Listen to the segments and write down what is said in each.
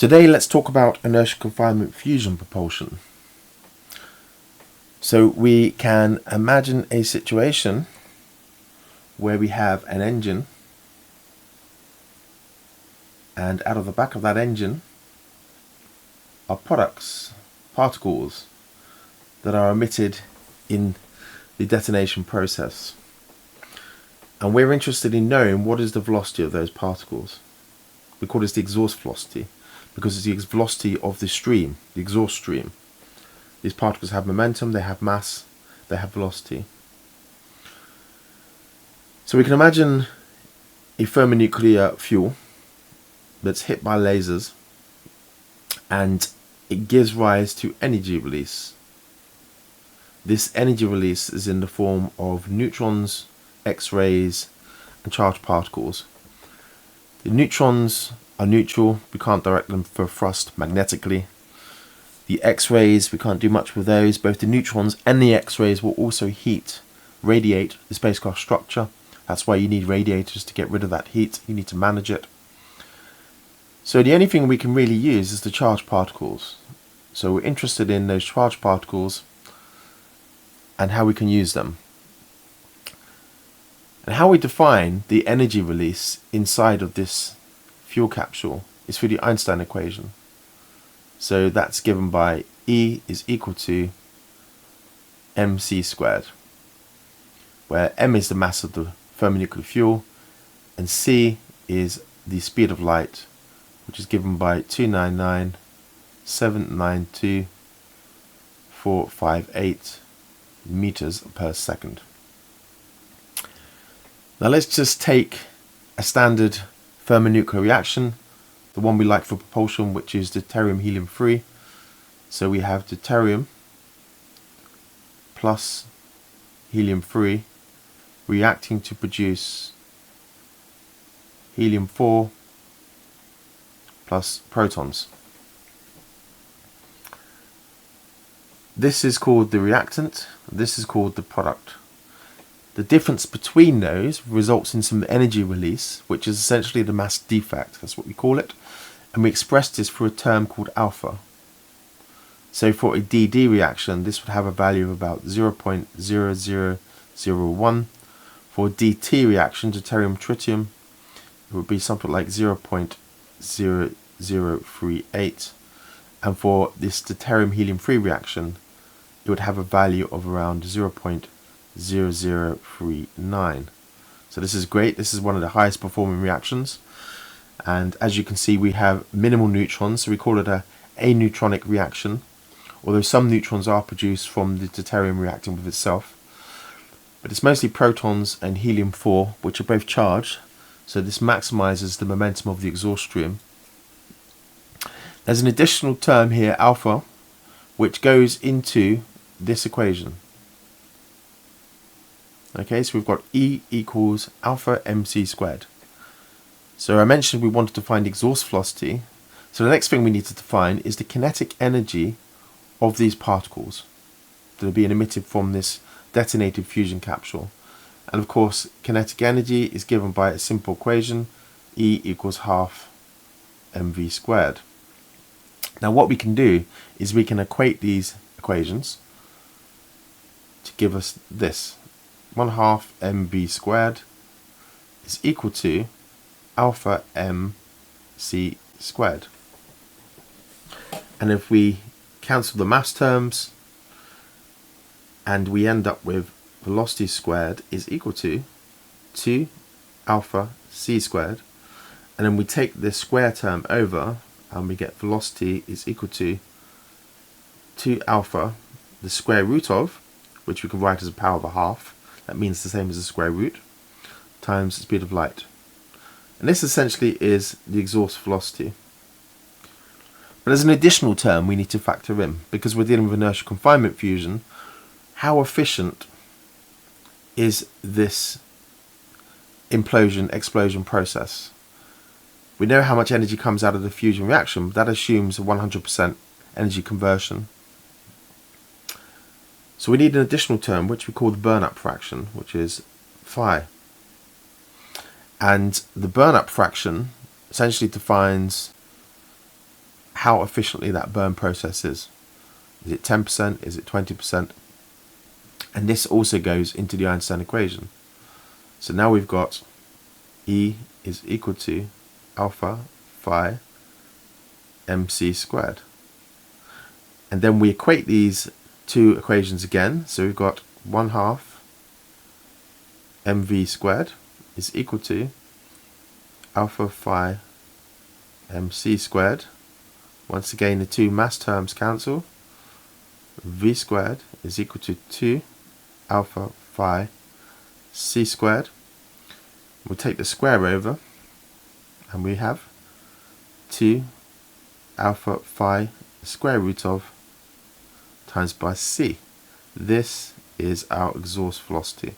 Today let's talk about inertial confinement fusion propulsion. So we can imagine a situation where we have an engine, and out of the back of that engine are products, particles that are emitted in the detonation process. And we're interested in knowing what is the velocity of those particles. We call this the exhaust velocity because it's the velocity of the stream, the exhaust stream. These particles have momentum, they have mass, they have velocity. So we can imagine a thermonuclear fuel that's hit by lasers, and it gives rise to energy release. This energy release is in the form of neutrons, X-rays and charged particles. The neutrons are neutral, we can't direct them for thrust magnetically. The X-rays, we can't do much with those. Both the neutrons and the X-rays will also radiate the spacecraft structure. That's why you need radiators to get rid of that heat. You need to manage it. So the only thing we can really use is the charged particles. So we're interested in those charged particles and how we can use them. And how we define the energy release inside of this fuel capsule is through the Einstein equation. So that's given by E is equal to mc squared, where m is the mass of the thermonuclear fuel and c is the speed of light, which is given by 299,792,458 meters per second. Now let's just take a standard thermonuclear reaction, the one we like for propulsion, which is deuterium helium-3. So we have deuterium plus helium-3 reacting to produce helium-4 plus protons. This is called the reactant, this is called the product. The difference between those results in some energy release, which is essentially the mass defect, that's what we call it, and we express this through a term called alpha. So for a DD reaction, this would have a value of about 0.0001. For a DT reaction, deuterium-tritium, it would be something like 0.0038, and for this deuterium helium-3 reaction, it would have a value of around 0.0039. So this is great. This is one of the highest performing reactions, and as you can see we have minimal neutrons, so we call it a aneutronic reaction, although some neutrons are produced from the deuterium reacting with itself, but it's mostly protons and helium-4 which are both charged, so this maximizes the momentum of the exhaust stream. There's an additional term here, alpha, which goes into this equation. Okay, so we've got E equals alpha mc squared. So I mentioned we wanted to find exhaust velocity. So the next thing we need to define is the kinetic energy of these particles that are being emitted from this detonated fusion capsule. And of course, kinetic energy is given by a simple equation, E equals half mv squared. Now what we can do is we can equate these equations to give us this. 1/2 mv squared is equal to alpha mc squared. And if we cancel the mass terms, and we end up with velocity squared is equal to 2 alpha c squared, and then we take this square term over and we get velocity is equal to 2 alpha, the square root of, which we can write as a power of a half, that means the same as the square root, times the speed of light. And this essentially is the exhaust velocity. But there's an additional term we need to factor in, because we're dealing with inertial confinement fusion. How efficient is this implosion-explosion process? We know how much energy comes out of the fusion reaction, but that assumes a 100% energy conversion. So we need an additional term which we call the burn-up fraction, which is phi. And the burn-up fraction essentially defines how efficiently that burn process is. Is it 10%? Is it 20%? And this also goes into the Einstein equation. So now we've got E is equal to alpha phi mc squared. And then we equate these two equations again. So we've got 1/2 mv squared is equal to alpha phi mc squared. Once again, the two mass terms cancel. V squared is equal to 2 alpha phi c squared. We'll take the square over, and we have 2 alpha phi square root of times by c. This is our exhaust velocity,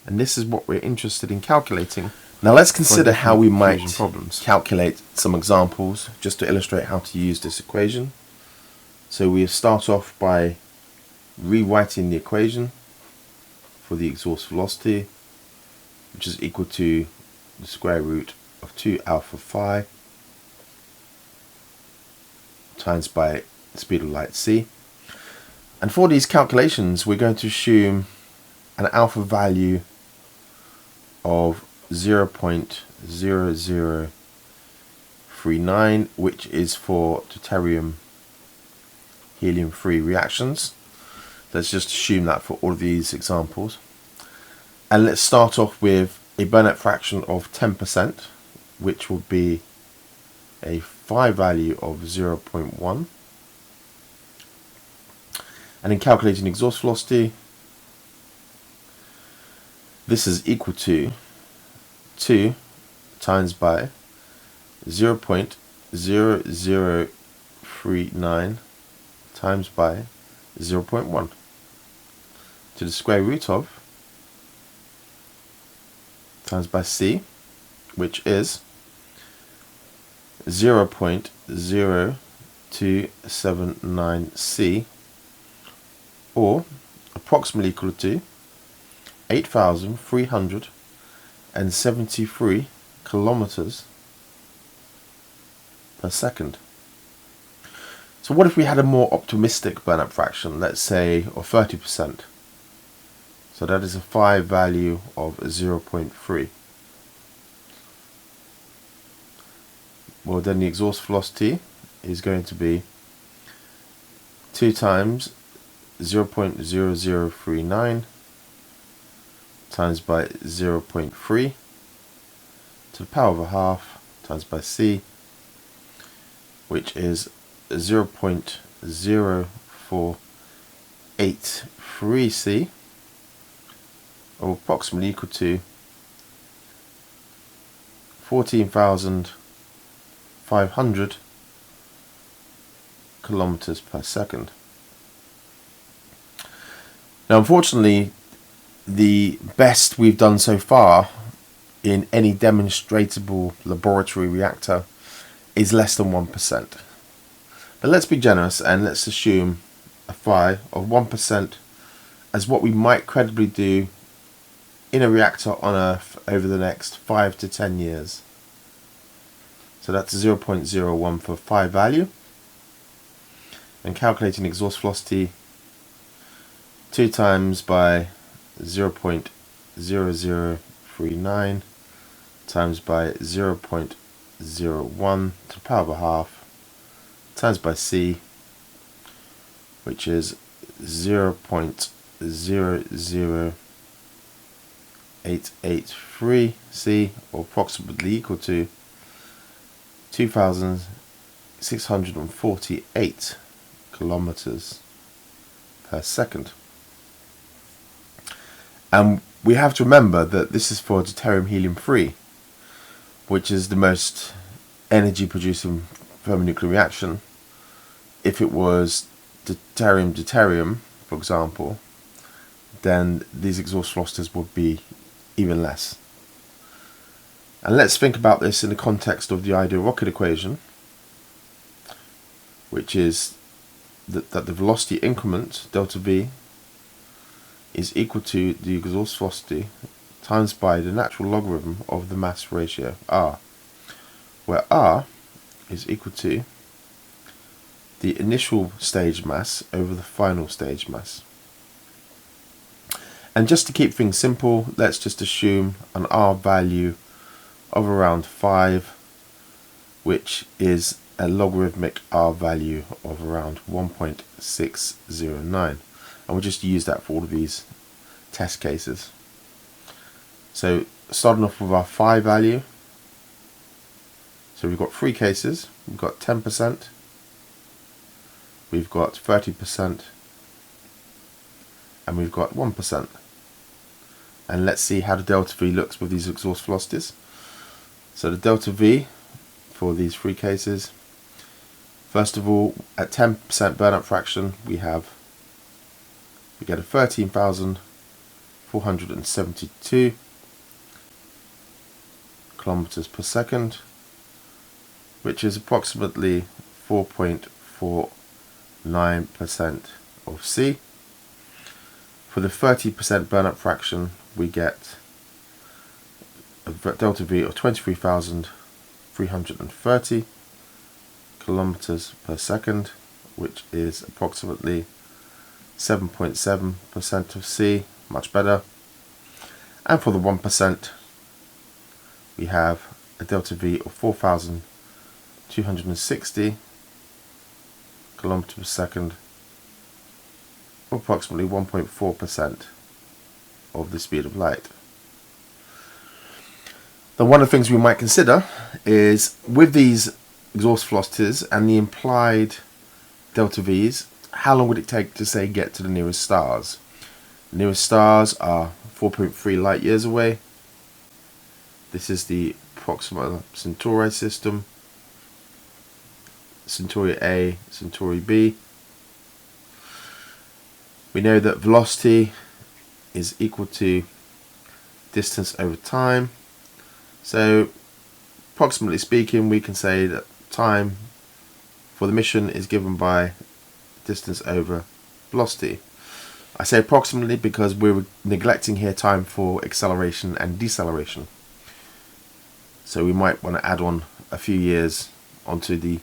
and this is what we're interested in calculating. Now let's consider how we might calculate some examples just to illustrate how to use this equation. So we start off by rewriting the equation for the exhaust velocity, which is equal to the square root of 2 alpha phi times by the speed of light c. And for these calculations, we're going to assume an alpha value of 0.0039, which is for deuterium helium-3 reactions. Let's just assume that for all of these examples. And let's start off with a burnout fraction of 10%, which will be a phi value of 0.1. And in calculating exhaust velocity, this is equal to 2 times by 0.0039 times by 0.1 to the square root of times by c, which is 0.0279 c, or approximately equal to 8,373 kilometers per second. So what if we had a more optimistic burnout fraction, let's say of 30%? So that is a phi value of 0.3. Well, then the exhaust velocity is going to be 2 times 0.0039 times by 0.3 to the power of a half times by c, which is 0.0483 c, or approximately equal to 14,500 kilometers per second. Now, unfortunately, the best we've done so far in any demonstratable laboratory reactor is less than 1%. But let's be generous and let's assume a phi of 1% as what we might credibly do in a reactor on Earth over the next 5 to 10 years. So that's 0.01 for phi value. And calculating exhaust velocity, 2 times by 0.0039 times by 0.01 to the power of a half times by c, which is 0.00883 c, or approximately equal to 2,648 kilometers per second. And we have to remember that this is for deuterium helium-3, which is the most energy producing thermonuclear reaction. If it was deuterium, for example, then these exhaust velocities would be even less. And let's think about this in the context of the ideal rocket equation, which is that the velocity increment, delta v, is equal to the exhaust velocity times by the natural logarithm of the mass ratio, r, where r is equal to the initial stage mass over the final stage mass. And just to keep things simple, let's just assume an R value of around 5, which is a logarithmic R value of around 1.609. And we'll just use that for all of these test cases. So starting off with our phi value, so we've got 3 cases. We've got 10%, we've got 30%, and we've got 1%. And let's see how the delta V looks with these exhaust velocities. So the delta V for these 3 cases, first of all, at 10% burnout fraction, we get a 13,472 kilometers per second, which is approximately 4.49% of C. For the 30% burnout fraction, we get a delta V of 23,330 kilometers per second, which is approximately 7.7% of C, much better. And for the 1%, we have a delta V of 4,260 kilometers per second, or approximately 1.4% of the speed of light. Then one of the things we might consider is, with these exhaust velocities and the implied delta V's, how long would it take to, say, get to the nearest stars? The nearest stars are 4.3 light years away. This is the Proxima Centauri system, Centauri A, Centauri B. We know that velocity is equal to distance over time. So, approximately speaking, we can say that time for the mission is given by distance over velocity. I say approximately because we're neglecting here time for acceleration and deceleration. So we might want to add on a few years onto the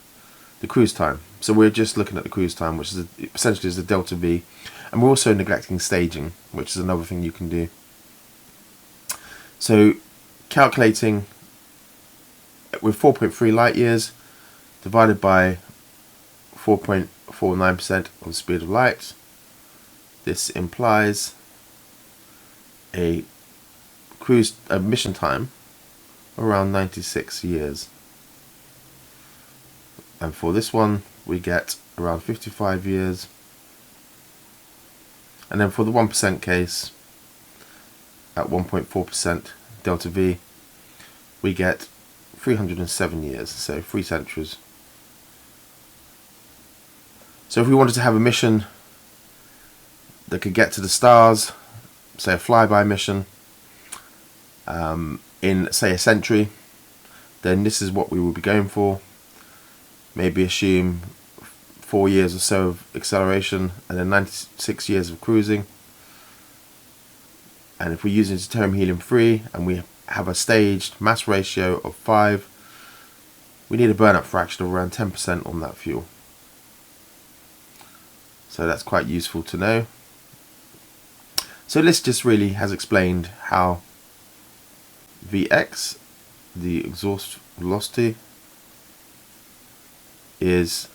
cruise time. So we're just looking at the cruise time, which is essentially is the delta V. And we're also neglecting staging, which is another thing you can do. So calculating with 4.3 light years divided by 4.49% of the speed of light, this implies a mission time of around 96 years. And for this one, we get around 55 years. And then for the 1% case, at 1.4% delta V, we get 307 years, so 3 centuries. So if we wanted to have a mission that could get to the stars, say a flyby mission, in say a century, then this is what we would be going for. Maybe assume 4 years or so of acceleration and then 96 years of cruising. And if we're using deuterium helium-3 and we have a staged mass ratio of 5, we need a burnout fraction of around 10% on that fuel. So that's quite useful to know. So this just really has explained how Vx, the exhaust velocity, is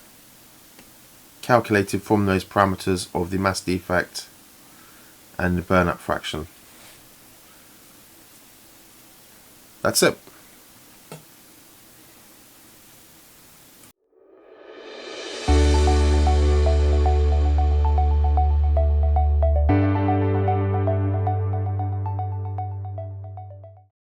calculated from those parameters of the mass defect and the burnout fraction. That's it.